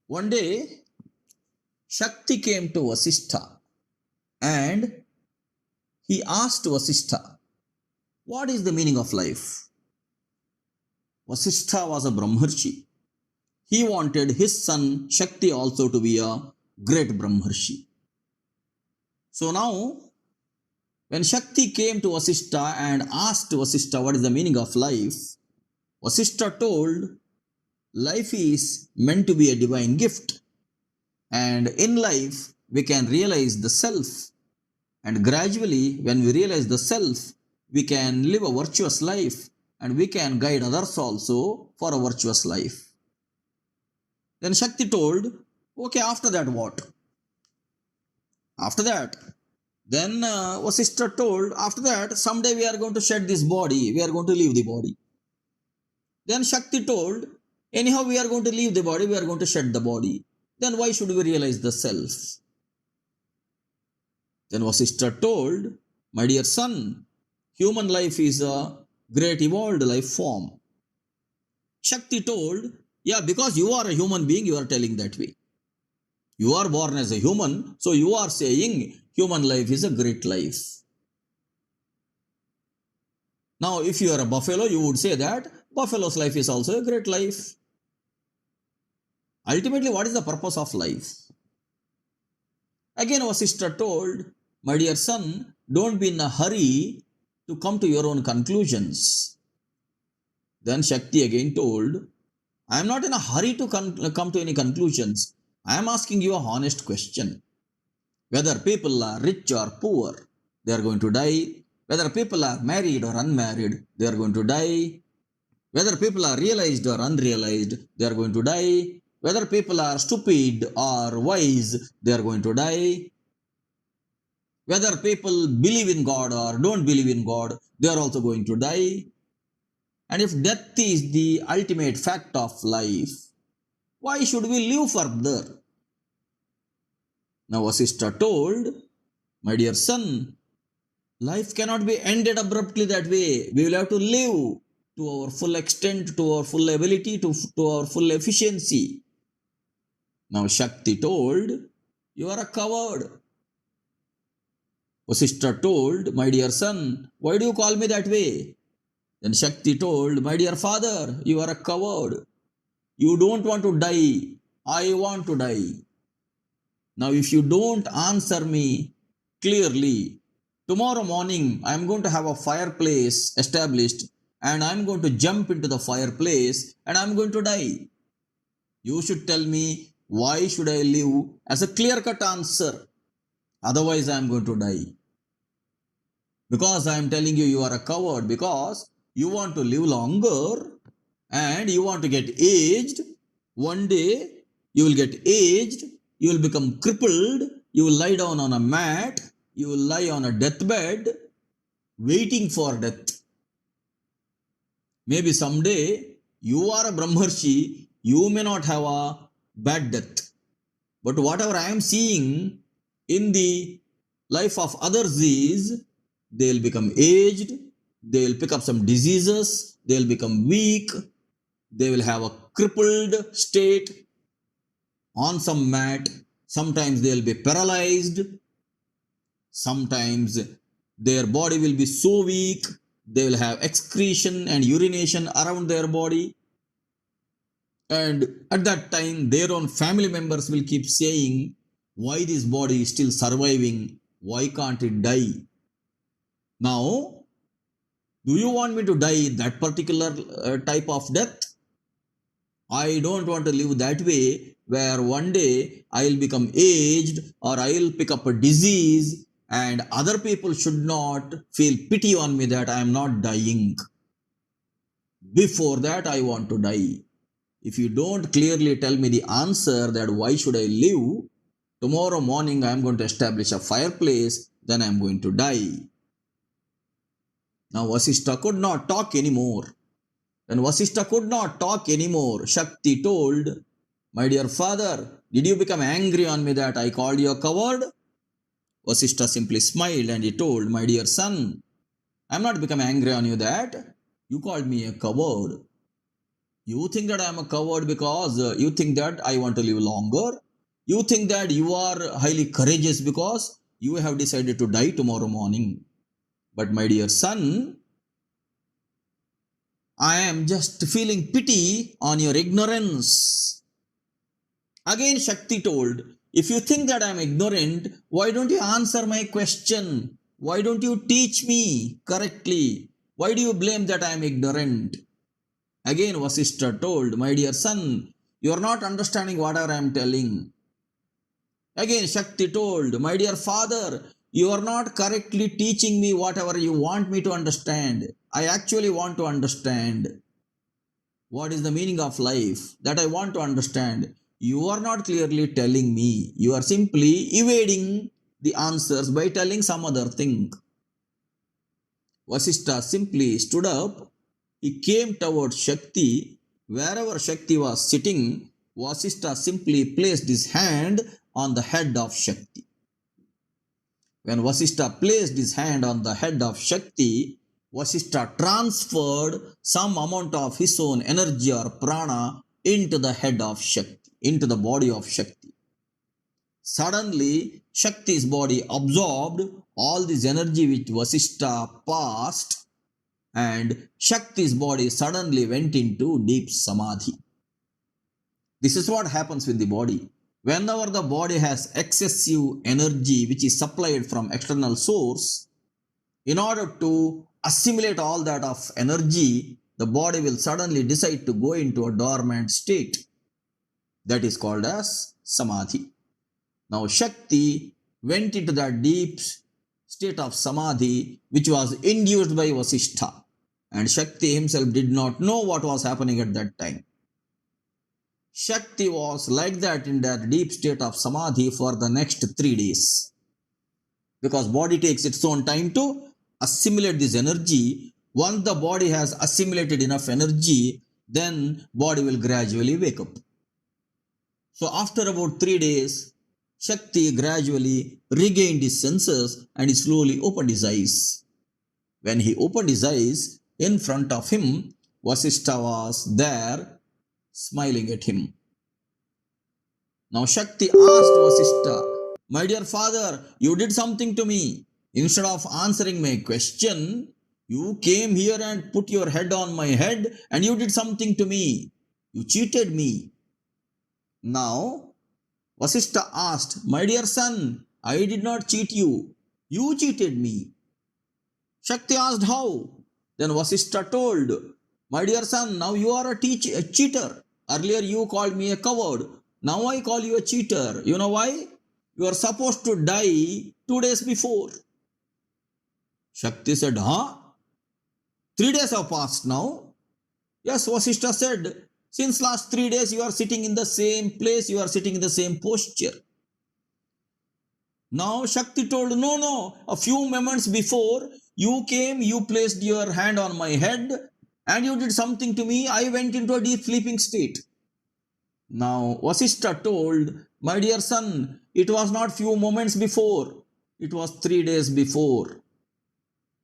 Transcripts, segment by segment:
One day, Shakthi came to Vasishta and he asked Vasishta, "What is the meaning of life?" Vasishta was a Brahmarshi. He wanted his son Shakti also to be a great Brahmarshi. So now, when Shakti came to Vasishta and asked Vasishta what is the meaning of life, Vasishta told, life is meant to be a divine gift, and in life we can realize the self, and gradually when we realize the self, we can live a virtuous life and we can guide others also for a virtuous life. Then Shakti told, okay, after that what? After that, then Vasishta told, after that, someday we are going to shed this body, we are going to leave the body. Then Shakti told, anyhow we are going to leave the body, we are going to shed the body. Then why should we realize the self? Then Vasishta told, my dear son, human life is a great evolved life form. Shakti told, yeah, because you are a human being, you are telling that way. You are born as a human, so you are saying human life is a great life. Now, if you are a buffalo, you would say that buffalo's life is also a great life. Ultimately, what is the purpose of life? Again, Vasishta told, my dear son, don't be in a hurry to come to your own conclusions. Then Shakti again told, I am not in a hurry to come to any conclusions. I am asking you a honest question. Whether people are rich or poor, they are going to die. Whether people are married or unmarried, they are going to die. Whether people are realized or unrealized, they are going to die. Whether people are stupid or wise, they are going to die. Whether people believe in God or don't believe in God, they are also going to die. And if death is the ultimate fact of life, why should we live further? Now Vasishta told, my dear son, life cannot be ended abruptly that way. We will have to live to our full extent, to our full ability, to our full efficiency. Now Shakti told, you are a coward. Vasishta told, my dear son, why do you call me that way? Then Shakti told, my dear father, you are a coward. You don't want to die. I want to die. Now if you don't answer me clearly, tomorrow morning I am going to have a fireplace established and I am going to jump into the fireplace and I am going to die. You should tell me why should I live as a clear-cut answer. Otherwise I am going to die. Because I am telling you, you are a coward because you want to live longer and you want to get aged. One day you will get aged, you will become crippled, you will lie down on a mat, you will lie on a deathbed waiting for death. Maybe someday you are a Brahmarshi, you may not have a bad death. But whatever I am seeing in the life of others is, they will become aged, they will pick up some diseases, they will become weak, they will have a crippled state on some mat. Sometimes they will be paralyzed, sometimes their body will be so weak, they will have excretion and urination around their body. And at that time, their own family members will keep saying, why this body is still surviving? Why can't it die? Now, do you want me to die that particular type of death? I don't want to live that way where one day I will become aged or I will pick up a disease and other people should not feel pity on me that I am not dying. Before that, I want to die. If you don't clearly tell me the answer that why should I live, tomorrow morning I am going to establish a fireplace, then I am going to die. Now Vasishta could not talk anymore. When Vasishta could not talk anymore, Shakti told, my dear father, did you become angry on me that I called you a coward? Vasishta simply smiled and he told, my dear son, I am not becoming angry on you that you called me a coward. You think that I am a coward because you think that I want to live longer. You think that you are highly courageous because you have decided to die tomorrow morning. But my dear son, I am just feeling pity on your ignorance. Again, Shakti told, if you think that I am ignorant, why don't you answer my question? Why don't you teach me correctly? Why do you blame that I am ignorant? Again, Vasishta told, my dear son, you are not understanding whatever I am telling. Again, Shakti told, my dear father, you are not correctly teaching me whatever you want me to understand. I actually want to understand. What is the meaning of life? That I want to understand. You are not clearly telling me. You are simply evading the answers by telling some other thing. Vasishta simply stood up. He came towards Shakti. Wherever Shakti was sitting, Vasishta simply placed his hand on the head of Shakti. When Vasishta placed his hand on the head of Shakti, Vasishta transferred some amount of his own energy or prana into the head of Shakti, into the body of Shakti. Suddenly, Shakti's body absorbed all this energy which Vasishta passed, and Shakti's body suddenly went into deep samadhi. This is what happens with the body. Whenever the body has excessive energy which is supplied from external source, in order to assimilate all that of energy, the body will suddenly decide to go into a dormant state. That is called as samadhi. Now Shakti went into that deep state of samadhi which was induced by Vasishta, and Shakti himself did not know what was happening at that time. Shakti was like that in that deep state of samadhi for the next 3 days. Because body takes its own time to assimilate this energy. Once the body has assimilated enough energy, then body will gradually wake up. So after about 3 days, Shakti gradually regained his senses and he slowly opened his eyes. When he opened his eyes, in front of him, Vasishta was there, smiling at him. Now Shakti asked Vasishta, my dear father, you did something to me. Instead of answering my question, you came here and put your head on my head and you did something to me. You cheated me. Now Vasishta asked, my dear son, I did not cheat you. You cheated me. Shakti asked, how? Then Vasishta told, my dear son, now you are a cheater. Earlier you called me a coward. Now I call you a cheater. You know why? You are supposed to die 2 days before. Shakti said, huh? 3 days have passed now. Yes, Vasishta said, since last 3 days you are sitting in the same place, you are sitting in the same posture. Now Shakti told, no, a few moments before you came, you placed your hand on my head and you did something to me. I went into a deep sleeping state. Now Vasishta told, my dear son, it was not few moments before, it was 3 days before.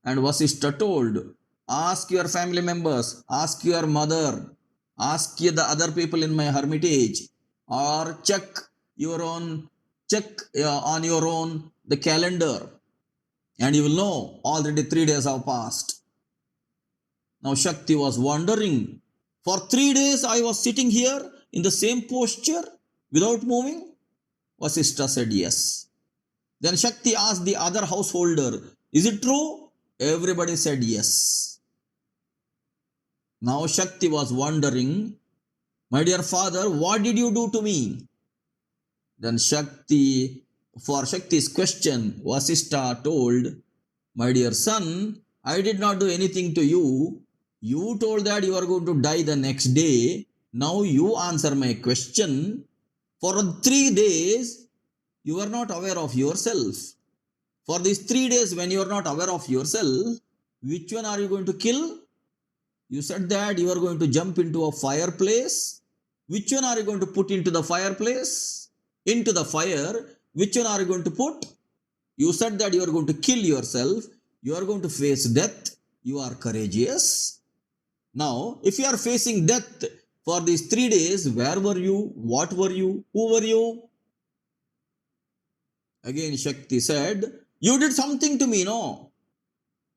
And Vasishta told, ask your family members, ask your mother, ask the other people in my hermitage, or check on your own the calendar, and you will know already 3 days have passed. Now Shakti was wondering, for 3 days I was sitting here in the same posture without moving? Vasishta said yes. Then Shakti asked the other householder, is it true? Everybody said yes. Now Shakti was wondering, my dear father, what did you do to me? Then for Shakti's question, Vasishta told, my dear son, I did not do anything to you. You told that you are going to die the next day. Now you answer my question. For 3 days, you are not aware of yourself. For these 3 days when you are not aware of yourself, which one are you going to kill? You said that you are going to jump into a fireplace. Which one are you going to put into the fireplace? Into the fire, which one are you going to put? You said that you are going to kill yourself. You are going to face death. You are courageous. Now, if you are facing death, For these 3 days, where were you? What were you? Who were you? Again Shakti said, you did something to me, no?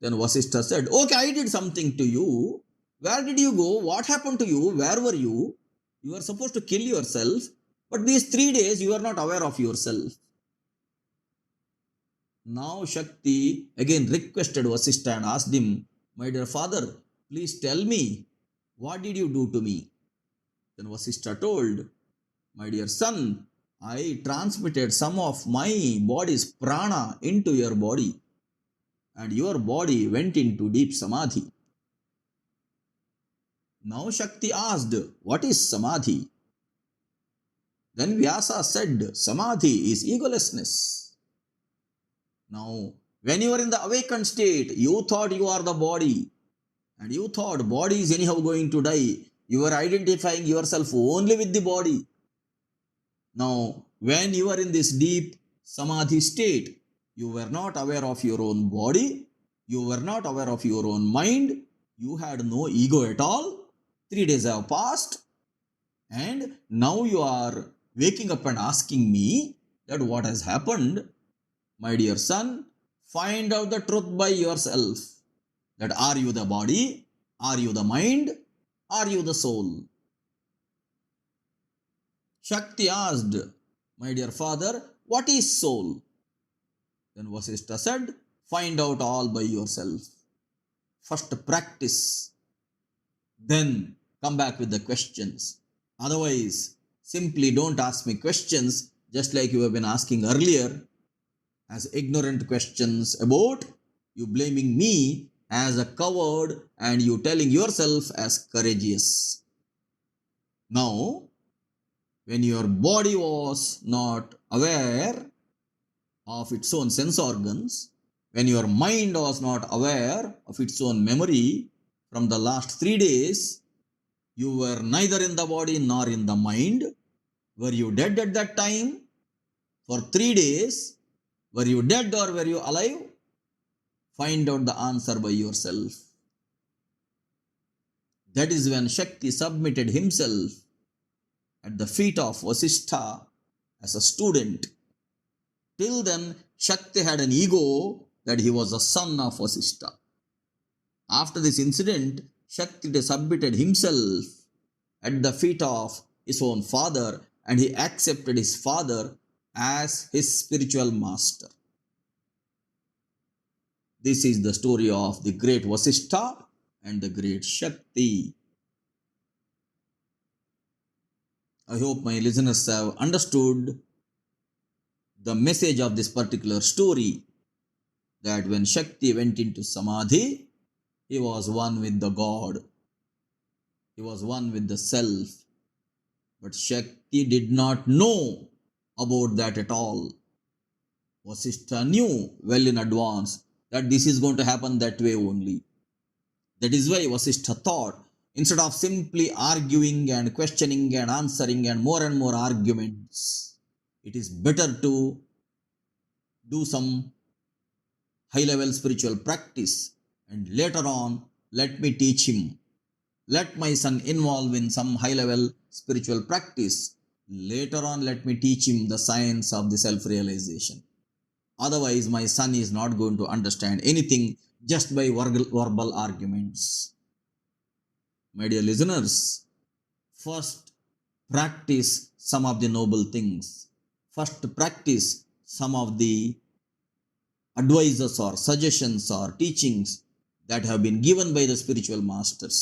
Then Vasishta said, okay, I did something to you. Where did you go? What happened to you? Where were you? You were supposed to kill yourself, but these 3 days you are not aware of yourself. Now Shakti again requested Vasishta and asked him, my dear father, please tell me, what did you do to me? Then Vasishta told, my dear son, I transmitted some of my body's prana into your body, and your body went into deep samadhi. Now Shakti asked, what is samadhi? Then Vyasa said, samadhi is egolessness. Now, when you are in the awakened state, you thought you are the body, and you thought body is anyhow going to die. You are identifying yourself only with the body. Now, when you are in this deep samadhi state, you were not aware of your own body, you were not aware of your own mind, you had no ego at all. 3 days have passed, and now you are waking up and asking me that what has happened. My dear son, find out the truth by yourself. That are you the body? Are you the mind? Are you the soul? Shakti asked, my dear father, what is soul? Then Vasishta said, find out all by yourself. First practice, then come back with the questions. Otherwise, simply don't ask me questions just like you have been asking earlier, as ignorant questions about you blaming me as a coward and you telling yourself as courageous. Now, when your body was not aware of its own sense organs, when your mind was not aware of its own memory from the last 3 days, you were neither in the body nor in the mind. Were you dead at that time? For 3 days, were you dead or were you alive? Find out the answer by yourself. That is when Shakti submitted himself at the feet of Vasishta as a student. Till then, Shakti had an ego that he was the son of Vasishta. After this incident, Shakti submitted himself at the feet of his own father, and he accepted his father as his spiritual master. This is the story of the great Vasishta and the great Shakti. I hope my listeners have understood the message of this particular story, that when Shakti went into Samadhi, he was one with the God. He was one with the self. But Shakti did not know about that at all. Vasishta knew well in advance that this is going to happen that way only. That is why Vasishta thought, instead of simply arguing and questioning and answering and more arguments, it is better to do some high-level spiritual practice, and later on, let me teach him. Let my son involve in some high-level spiritual practice. Later on, let me teach him the science of the self-realization. Otherwise, my son is not going to understand anything just by verbal arguments. My dear listeners, first practice some of the noble things. First practice some of the advices or suggestions or teachings that have been given by the spiritual masters.